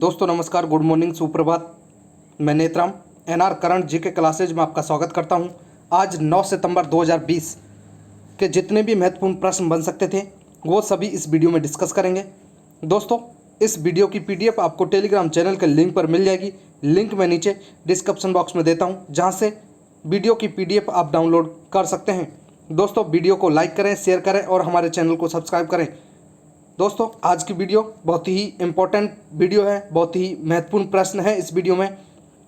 दोस्तों नमस्कार, good morning, सुप्रभात। मैं Netram NR current GK classes में आपका स्वागत करता हूं। आज 9 सितंबर 2020 के जितने भी महत्वपूर्ण प्रश्न बन सकते थे वो सभी इस वीडियो में डिस्कस करेंगे। दोस्तों इस वीडियो की पीडीएफ आपको टेलीग्राम चैनल के लिंक पर मिल जाएगी। लिंक मैं नीचे डिस्क्रिप्शन बॉक्स में देता हूँ, जहाँ से वीडियो की पीडीएफ आप डाउनलोड कर सकते हैं। दोस्तों वीडियो को लाइक करें, शेयर करें और हमारे चैनल को सब्सक्राइब करें। दोस्तों आज की वीडियो बहुत ही इम्पोर्टेंट वीडियो है, बहुत ही महत्वपूर्ण प्रश्न है इस वीडियो में,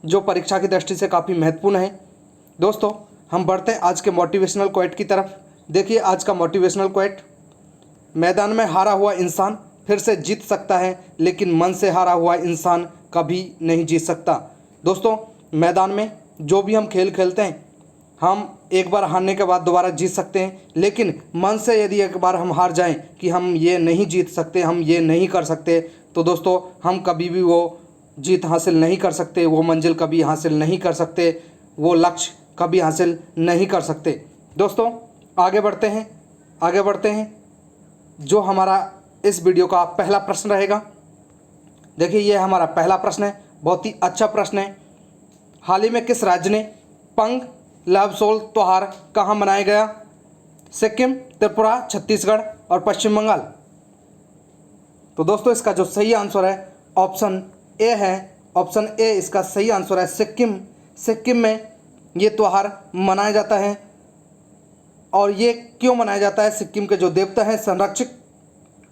जो परीक्षा की दृष्टि से काफ़ी महत्वपूर्ण है। दोस्तों हम बढ़ते हैं आज के मोटिवेशनल क्वोट की तरफ। देखिए आज का मोटिवेशनल क्वोट, मैदान में हारा हुआ इंसान फिर से जीत सकता है, लेकिन मन से हारा हुआ इंसान कभी नहीं जीत सकता। दोस्तों मैदान में जो भी हम खेल खेलते हैं, हम एक बार हारने के बाद दोबारा जीत सकते हैं, लेकिन मन से यदि एक बार हम हार जाएं कि हम ये नहीं जीत सकते, हम ये नहीं कर सकते, तो दोस्तों हम कभी भी वो जीत हासिल नहीं कर सकते, वो मंजिल कभी हासिल नहीं कर सकते, वो लक्ष्य कभी हासिल नहीं कर सकते। दोस्तों आगे बढ़ते हैं। जो हमारा इस वीडियो का पहला प्रश्न रहेगा, देखिए ये हमारा पहला प्रश्न है, बहुत ही अच्छा प्रश्न है। हाल ही में किस राज्य ने पंग लहबसोल त्योहार कहाँ मनाया गया? सिक्किम, त्रिपुरा, छत्तीसगढ़ और पश्चिम बंगाल। तो दोस्तों इसका जो सही आंसर है ऑप्शन ए है। ऑप्शन ए इसका सही आंसर है, सिक्किम। सिक्किम में ये त्यौहार मनाया जाता है। और ये क्यों मनाया जाता है? सिक्किम के जो देवता हैं संरक्षक,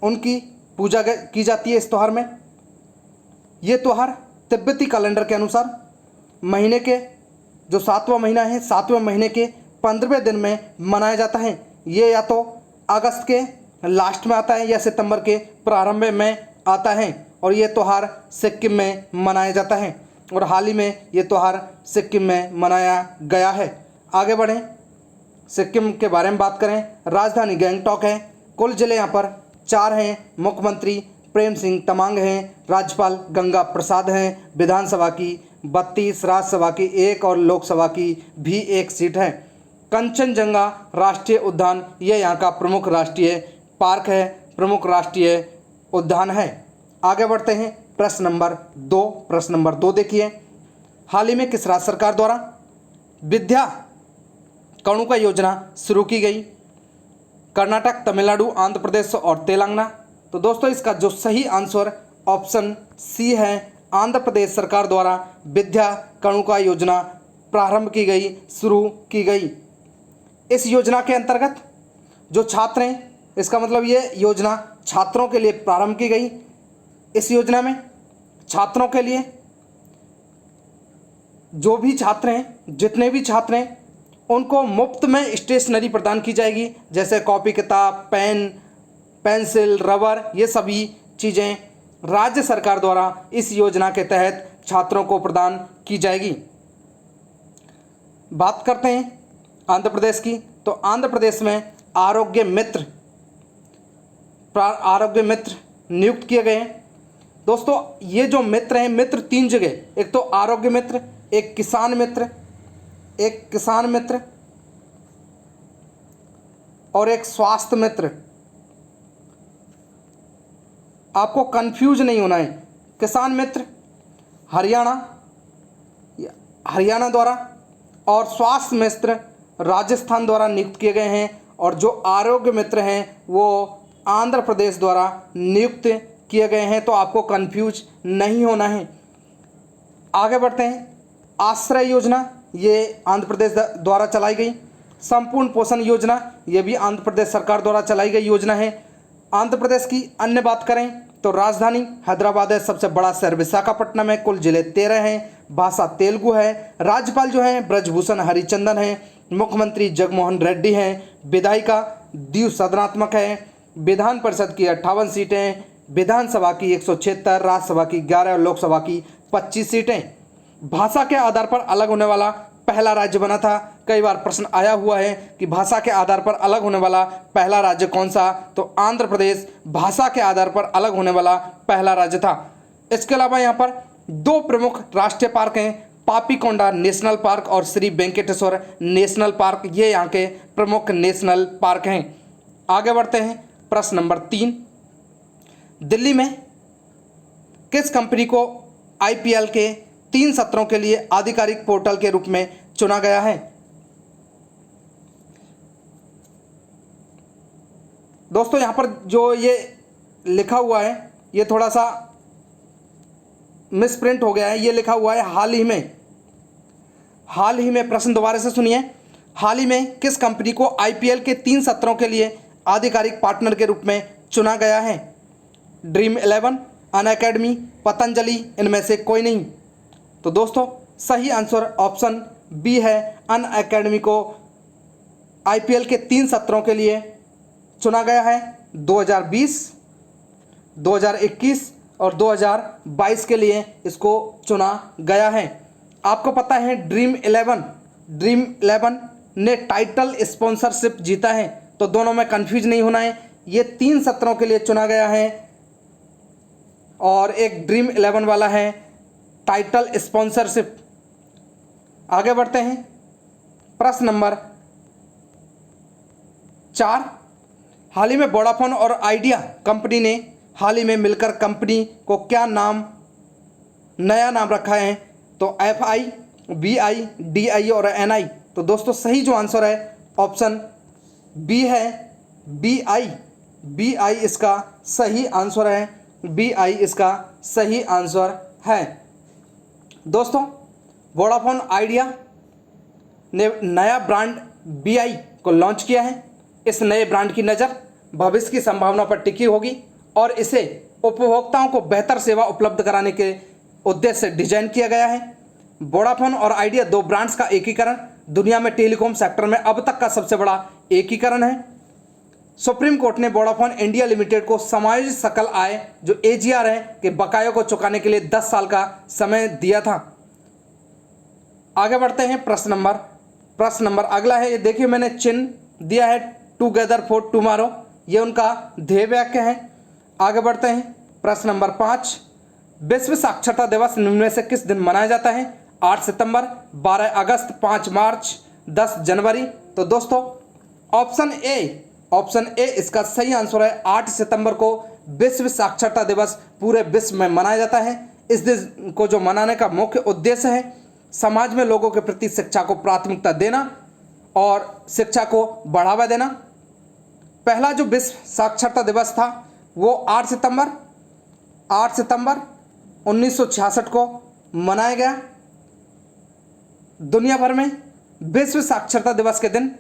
उनकी पूजा की जाती है इस त्यौहार में। ये त्यौहार तिब्बती कैलेंडर के अनुसार महीने के जो 7वां महीना है, 7वें महीने के 15वें दिन में मनाया जाता है। ये या तो अगस्त के लास्ट में आता है या सितंबर के प्रारंभ में आता है, और ये त्यौहार सिक्किम में मनाया जाता है। और हाल ही में ये त्यौहार सिक्किम में मनाया गया है। आगे बढ़ें, सिक्किम के बारे में बात करें। राजधानी गैंगटॉक है। कुल जिले यहाँ पर 4 हैं। मुख्यमंत्री प्रेम सिंह तमांग हैं। राज्यपाल गंगा प्रसाद हैं। विधानसभा की 32, राज्यसभा की 1 और लोकसभा की भी 1 सीट है। कंचनजंगा राष्ट्रीय उद्यान ये यहाँ का प्रमुख राष्ट्रीय पार्क है, प्रमुख राष्ट्रीय उद्यान है। आगे बढ़ते हैं प्रश्न नंबर 2 देखिए, हाल ही में किस राज्य सरकार द्वारा विद्या कणुका योजना शुरू की गई? कर्नाटक, तमिलनाडु, आंध्र प्रदेश और तेलंगाना। तो दोस्तों इसका जो सही आंसर ऑप्शन सी है, आंध्र प्रदेश सरकार द्वारा विद्या कणुका योजना प्रारंभ की गई, शुरू की गई। इस योजना के अंतर्गत जो छात्र हैं, इसका मतलब ये योजना छात्रों के लिए प्रारंभ की गई। इस योजना में छात्रों के लिए जो भी छात्र हैं, जितने भी छात्र हैं, उनको मुफ्त में स्टेशनरी प्रदान की जाएगी, जैसे कॉपी, किताब, पेन, पेंसिल, रबर, ये सभी चीज़ें राज्य सरकार द्वारा इस योजना के तहत छात्रों को प्रदान की जाएगी। बात करते हैं आंध्र प्रदेश की। तो आंध्र प्रदेश में आरोग्य मित्र नियुक्त किए गए हैं। दोस्तों ये जो मित्र हैं, मित्र 3 जगह, एक तो आरोग्य मित्र, एक किसान मित्र और एक स्वास्थ्य मित्र। आपको कंफ्यूज नहीं होना है। किसान मित्र हरियाणा द्वारा और स्वास्थ्य मित्र राजस्थान द्वारा नियुक्त किए गए हैं, और जो आरोग्य मित्र हैं वो आंध्र प्रदेश द्वारा नियुक्त किए गए हैं। तो आपको कंफ्यूज नहीं होना है। आगे बढ़ते हैं। आश्रय योजना ये आंध्र प्रदेश द्वारा चलाई गई। संपूर्ण पोषण योजना ये भी आंध्र प्रदेश सरकार द्वारा चलाई गई योजना है। आंध्र प्रदेश की अन्य बात करें तो राजधानी हैदराबाद है, सबसे बड़ा शहर विशाखापट्टनम है, कुल जिले 13 हैं, भाषा तेलुगु है, राज्यपाल जो है ब्रजभूषण हरिचंदन है, मुख्यमंत्री जगनमोहन रेड्डी हैं, विधायिका द्विसदनात्मक है, विधान परिषद की 58 सीटें, विधानसभा की 176, राज्यसभा की 11 और लोकसभा की 25 सीटें। भाषा के आधार पर अलग होने वाला पहला राज्य बना था। कई बार प्रश्न आया हुआ है कि भाषा के आधार पर अलग होने वाला पहला राज्य कौन सा? तो आंध्र प्रदेश भाषा के आधार पर अलग होने वाला पहला राज्य था। इसके अलावा यहाँ पर 2 प्रमुख राष्ट्रीय पार्क हैं, पापीकोंडा नेशनल पार्क और श्री वेंकटेश्वर नेशनल पार्क, ये यहाँ के प्रमुख नेशनल पार्क हैं। आगे बढ़ते हैं प्रश्न नंबर 3, दिल्ली में किस कंपनी को IPL के 3 सत्रों के लिए आधिकारिक पोर्टल के रूप में चुना गया है? दोस्तों यहाँ पर जो ये लिखा हुआ है ये थोड़ा सा मिसप्रिंट हो गया है। ये लिखा हुआ है हाल ही में प्रश्न दोबारा से सुनिए। हाल ही में किस कंपनी को IPL के 3 सत्रों के लिए आधिकारिक पार्टनर के रूप में चुना गया है? Dream11, अनअकैडमी, पतंजलि, इनमें से कोई नहीं। तो दोस्तों सही आंसर ऑप्शन बी है, अनअकैडमी को IPL के 3 सत्रों के लिए चुना गया है। 2020, 2021 और 2022 के लिए इसको चुना गया है। आपको पता है ड्रीम11 ने टाइटल स्पॉन्सरशिप जीता है, तो दोनों में कंफ्यूज नहीं होना है। ये 3 सत्रों के लिए चुना गया है और एक Dream11 वाला है टाइटल स्पॉन्सरशिप। आगे बढ़ते हैं। प्रश्न नंबर 4, हाल ही में वोडाफोन और आइडिया कंपनी ने हाल ही में मिलकर कंपनी को क्या नया नाम रखा है? तो FI, BI, DI और NI। तो दोस्तों सही जो आंसर है ऑप्शन बी है, BI इसका सही आंसर है। BI इसका सही आंसर है। दोस्तों वोडाफोन आइडिया ने नया ब्रांड BI को लॉन्च किया है। इस नए ब्रांड की नज़र भविष्य की संभावना पर टिकी होगी और इसे उपभोक्ताओं को बेहतर सेवा उपलब्ध कराने के उद्देश्य से डिजाइन किया गया है। वोडाफोन और आइडिया 2 ब्रांड्स का एकीकरण दुनिया में टेलीकॉम सेक्टर में अब तक का सबसे बड़ा एकीकरण है। सुप्रीम कोर्ट ने वोडाफोन इंडिया लिमिटेड को समायोजित सकल आय जो AGR है के बकायों को चुकाने के लिए 10 साल का समय दिया था। आगे बढ़ते हैं। प्रश्न नंबर अगला है। ये देखिए मैंने चिन्ह दिया है टुगेदर फॉर टुमारो, ये उनका ध्येय वाक्य है। आगे बढ़ते हैं। प्रश्न नंबर 5, विश्व साक्षरता दिवस निम्न में से किस दिन मनाया जाता है? 8 सितंबर, 12 अगस्त, 5 मार्च, 10 जनवरी। तो दोस्तों ऑप्शन ए इसका सही आंसर है। 8 सितंबर को विश्व साक्षरता दिवस पूरे विश्व में मनाया जाता है। इस दिन को जो मनाने का मुख्य उद्देश्य है समाज में लोगों के प्रति शिक्षा को प्राथमिकता देना और शिक्षा को बढ़ावा देना। पहला जो विश्व साक्षरता दिवस था वो 8 सितंबर 1966 को मनाया गया। दुनिया भर में विश्व साक्षरता दिवस के दिन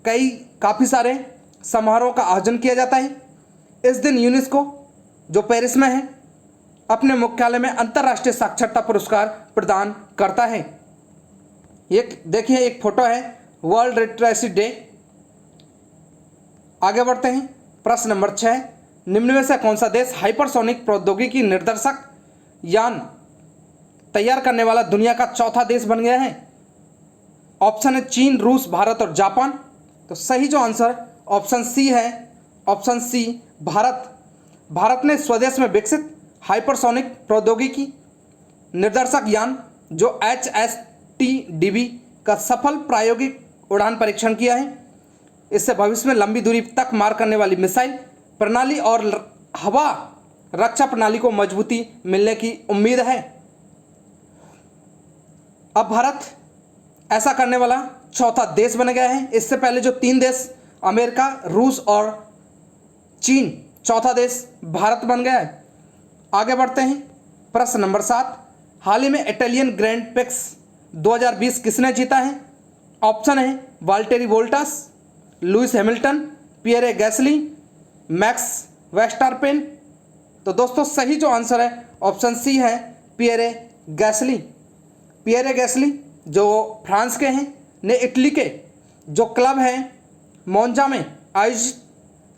काफ़ी सारे समारोह का आयोजन किया जाता है। इस दिन यूनेस्को जो पेरिस में है अपने मुख्यालय में अंतर्राष्ट्रीय साक्षरता पुरस्कार प्रदान करता है। ये देखिए एक फोटो है वर्ल्ड लिटरेसी डे। आगे बढ़ते हैं। प्रश्न नंबर 6, निम्न में से कौन सा देश हाइपरसोनिक प्रौद्योगिकी निर्देशक यान तैयार करने वाला दुनिया का चौथा देश बन गया है? ऑप्शन है चीन, रूस, भारत और जापान। तो सही जो आंसर ऑप्शन सी है, ऑप्शन सी भारत ने स्वदेश में विकसित हाइपरसोनिक प्रौद्योगिकी निर्देशक यान जो HSTDB का सफल प्रायोगिक उड़ान परीक्षण किया है। इससे भविष्य में लंबी दूरी तक मार करने वाली मिसाइल प्रणाली और हवा रक्षा प्रणाली को मजबूती मिलने की उम्मीद है। अब भारत ऐसा करने वाला चौथा देश बन गया है। इससे पहले जो 3 देश अमेरिका, रूस और चीन, चौथा देश भारत बन गया है। आगे बढ़ते हैं। प्रश्न नंबर 7, हाल ही में इटालियन ग्रैंड प्रिक्स 2020 किसने जीता है? ऑप्शन है Valtteri Voltas, Lewis Hamilton, Pierre गैसली, max Verstappen. तो दोस्तों सही जो आंसर है ऑप्शन सी है पियरे गैसली जो फ्रांस के हैं ने इटली के जो क्लब है मोन्जा में आयोजित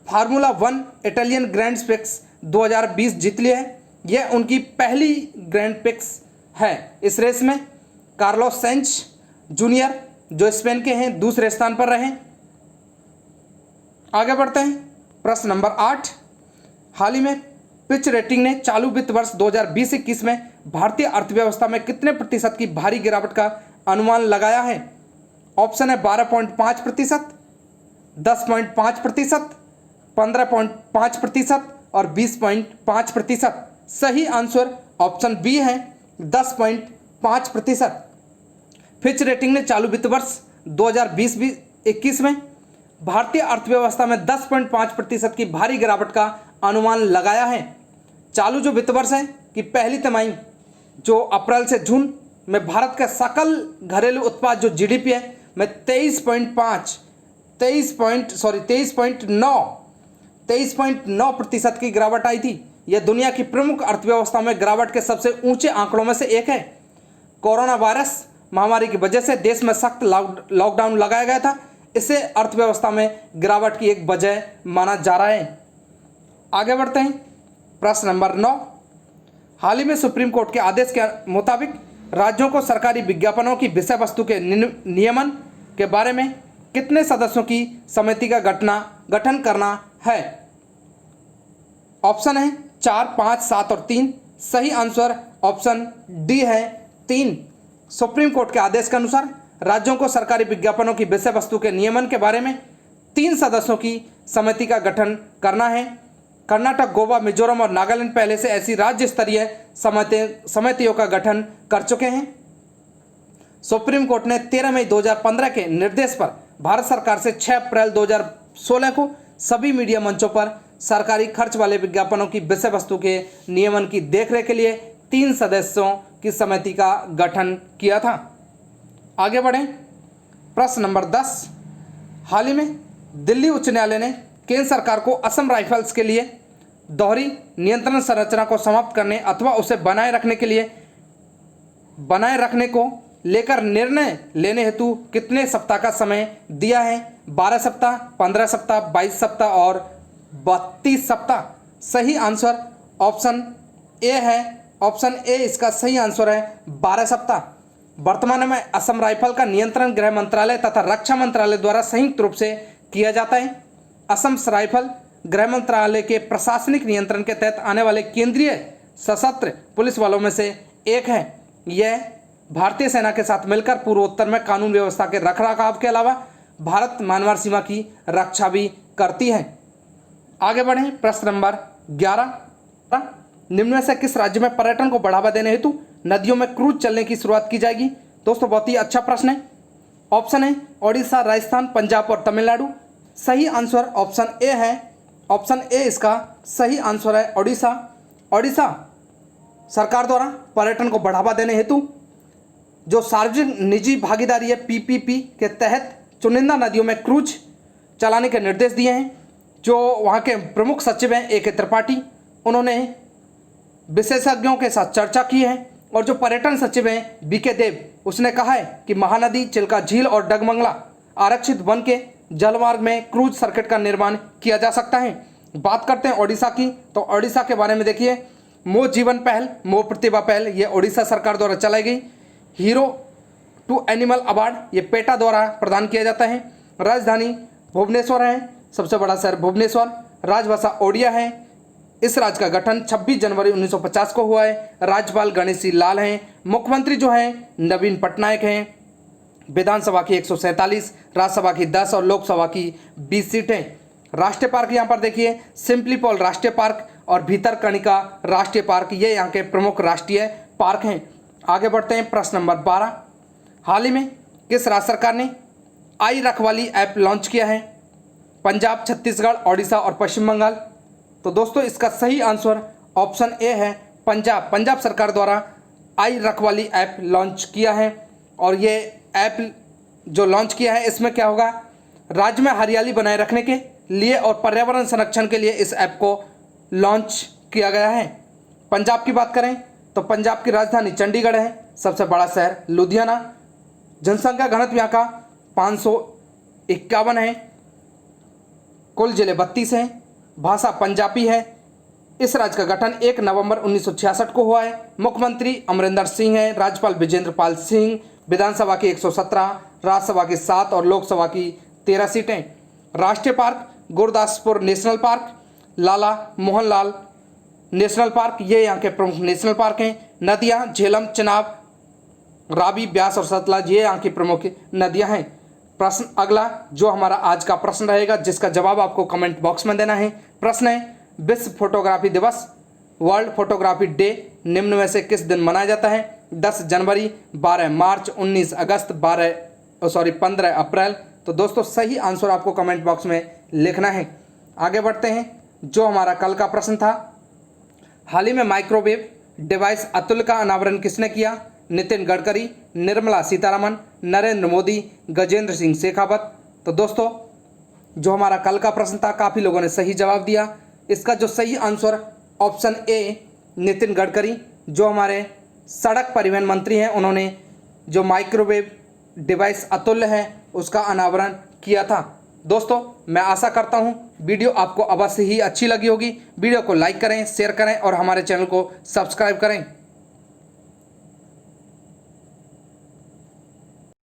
फार्मूला 1 इटालियन ग्रैंड प्रिक्स 2020 जीत लिया है। यह उनकी पहली ग्रैंड प्रिक्स है। इस रेस में कार्लोस सेंच जूनियर जो स्पेन के हैं दूसरे स्थान पर रहे। आगे बढ़ते हैं। प्रश्न नंबर 8, हाल ही में पिच रेटिंग ने चालू वित्त वर्ष 2020-21 में भारतीय अर्थव्यवस्था में कितने प्रतिशत की भारी गिरावट का अनुमान लगाया है? ऑप्शन है 12.5%, 10.5%, 15.5% और 20.5%। सही आंसर ऑप्शन बी है 10.5%। फिच रेटिंग ने चालू वित्त वर्ष 2020-21 में भारतीय अर्थव्यवस्था में 10.5% की भारी गिरावट का अनुमान लगाया है। चालू जो वित्त वर्ष है कि पहली तिमाही जो अप्रैल से जून में भारत का सकल घरेलू उत्पाद जो जीडीपी है में 23.9% की गिरावट आई थी। यह दुनिया की प्रमुख अर्थव्यवस्था में गिरावट के सबसे ऊंचे आंकड़ों में से एक है। कोरोना वायरस महामारी की वजह से देश में सख्त लॉकडाउन लगाया गया था। इसे अर्थव्यवस्था में गिरावट की एक वजह माना जा रहा है। आगे बढ़ते हैं। प्रश्न नंबर 9, हाल ही में सुप्रीम कोर्ट के आदेश के मुताबिक राज्यों को सरकारी विज्ञापनों की विषय वस्तु के नियमन के बारे में कितने सदस्यों की समिति का गठन करना है? ऑप्शन है 4, 5, 7 और 3। सही आंसर ऑप्शन डी है 3। सुप्रीम कोर्ट के आदेश के अनुसार राज्यों को सरकारी विज्ञापनों की विषय वस्तु के नियमन के बारे में 3 सदस्यों की समिति का गठन करना है। कर्नाटक, गोवा, मिजोरम और नागालैंड पहले से ऐसी राज्य स्तरीय समितियों का गठन कर चुके हैं। सुप्रीम कोर्ट ने 13 मई 2015 के निर्देश पर भारत सरकार से 6 अप्रैल 2016 को सभी मीडिया मंचों पर सरकारी खर्च वाले विज्ञापनों की विषय वस्तु के नियमन की देखरेख के लिए 3 सदस्यों की समिति का गठन किया था। आगे बढ़ें। प्रश्न नंबर 10, हाल ही में दिल्ली उच्च न्यायालय ने केंद्र सरकार को असम राइफल्स के लिए दोहरी नियंत्रण संरचना को समाप्त करने अथवा उसे बनाए रखने को लेकर निर्णय लेने हेतु कितने सप्ताह का समय दिया है? 12 सप्ताह, 15 सप्ताह, 22 सप्ताह और 32 सप्ताह। सही आंसर ऑप्शन ए है। ऑप्शन ए इसका सही आंसर है 12 सप्ताह। वर्तमान में असम राइफल का नियंत्रण गृह मंत्रालय तथा रक्षा मंत्रालय द्वारा संयुक्त रूप से किया जाता है। असम राइफल गृह मंत्रालय के प्रशासनिक नियंत्रण के तहत आने वाले केंद्रीय सशस्त्र पुलिस बलों में से एक है। यह भारतीय सेना के साथ मिलकर पूर्वोत्तर में कानून व्यवस्था के रखरखाव के अलावा भारत म्यांमार सीमा की रक्षा भी करती है। आगे बढ़ें। प्रश्न नंबर 11, निम्न में से किस राज्य में पर्यटन को बढ़ावा देने हेतु नदियों में क्रूज चलने की शुरुआत की जाएगी? दोस्तों बहुत ही अच्छा प्रश्न है। ऑप्शन है ओडिशा, राजस्थान, पंजाब और तमिलनाडु। सही आंसर ऑप्शन ए है। ऑप्शन ए इसका सही आंसर है ओडिशा। ओडिशा सरकार द्वारा पर्यटन को बढ़ावा देने हेतु जो सार्वजनिक निजी भागीदारी है पीपीपी के तहत चुनिंदा नदियों में क्रूज चलाने के निर्देश दिए हैं। जो वहाँ के प्रमुख सचिव हैं ए के त्रिपाठी, उन्होंने विशेषज्ञों के साथ चर्चा की है। और जो पर्यटन सचिव हैं बी के देव, उसने कहा है कि महानदी, चिल्का झील और डगमंगला आरक्षित वन के जलमार्ग में क्रूज सर्किट का निर्माण किया जा सकता है। बात करते हैं ओडिशा की, तो ओडिशा के बारे में देखिए, मो जीवन पहल, मो प्रतिभा पहल, ये ओडिशा सरकार द्वारा चलाई गई। हीरो टू एनिमल अवार्ड ये पेटा द्वारा प्रदान किया जाता है। राजधानी भुवनेश्वर है, सबसे बड़ा शहर भुवनेश्वर। राजभाषा ओडिया है। इस राज्य का गठन 26 जनवरी 1950 को हुआ है। राज्यपाल गणेशी लाल हैं। मुख्यमंत्री जो हैं नवीन पटनायक हैं। विधानसभा की 147, राज्यसभा की 10 और लोकसभा की 20 सीटें। राष्ट्रीय पार्क यहाँ पर देखिए, सिम्पलीपॉल राष्ट्रीय पार्क और भीतरकनिका राष्ट्रीय पार्क, ये यहाँ के प्रमुख राष्ट्रीय पार्क हैं। आगे बढ़ते हैं। प्रश्न नंबर 12, हाल ही में किस राज्य सरकार ने आई रखवाली ऐप लॉन्च किया है? पंजाब, छत्तीसगढ़, ओडिशा और पश्चिम बंगाल। तो दोस्तों इसका सही आंसर ऑप्शन ए है पंजाब। पंजाब सरकार द्वारा आई रखवाली ऐप लॉन्च किया है। और ये ऐप जो लॉन्च किया है, इसमें क्या होगा, राज्य में हरियाली बनाए रखने के लिए और पर्यावरण संरक्षण के लिए इस ऐप को लॉन्च किया गया है। पंजाब की बात करें तो पंजाब की राजधानी चंडीगढ़ है। सबसे बड़ा शहर लुधियाना। जनसंख्या घनत्व यहाँ का 551 है। कुल जिले 32 हैं। भाषा पंजाबी है। इस राज्य का गठन 1 नवंबर 1966 को हुआ है। मुख्यमंत्री अमरिंदर सिंह हैं। राज्यपाल विजेंद्र पाल सिंह। विधानसभा की 117, राज्यसभा की 7 और लोकसभा की 13 सीटें। राष्ट्रीय पार्क गुरदासपुर नेशनल पार्क, लाला मोहनलाल नेशनल पार्क, ये यहाँ के प्रमुख नेशनल पार्क हैं। नदियाँ झेलम, चिनाब, रावी, ब्यास और सतलज, ये यहाँ की प्रमुख नदियाँ हैं। प्रश्न अगला जो हमारा आज का प्रश्न रहेगा, जिसका जवाब आपको कमेंट बॉक्स में देना है। प्रश्न है, विश्व फोटोग्राफी दिवस वर्ल्ड फोटोग्राफी डे निम्न में से किस दिन मनाया जाता है? 10 जनवरी, 12 मार्च, 19 अगस्त, 15 अप्रैल। तो दोस्तों सही आंसर आपको कमेंट बॉक्स में लिखना है। आगे बढ़ते हैं। जो हमारा कल का प्रश्न था, हाल ही में माइक्रोवेव डिवाइस अतुल का अनावरण किसने किया? नितिन गडकरी, निर्मला सीतारमण, नरेंद्र मोदी, गजेंद्र सिंह शेखावत। तो दोस्तों जो हमारा कल का प्रश्न था, काफ़ी लोगों ने सही जवाब दिया। इसका जो सही answer option A Nitin Gadkari, जो हमारे सड़क परिवहन मंत्री हैं, उन्होंने जो माइक्रोवेव डिवाइस अतुल्य है उसका अनावरण किया था। दोस्तों मैं आशा करता हूं वीडियो आपको अवश्य ही अच्छी लगी होगी। वीडियो को लाइक करें, शेयर करें और हमारे चैनल को सब्सक्राइब करें।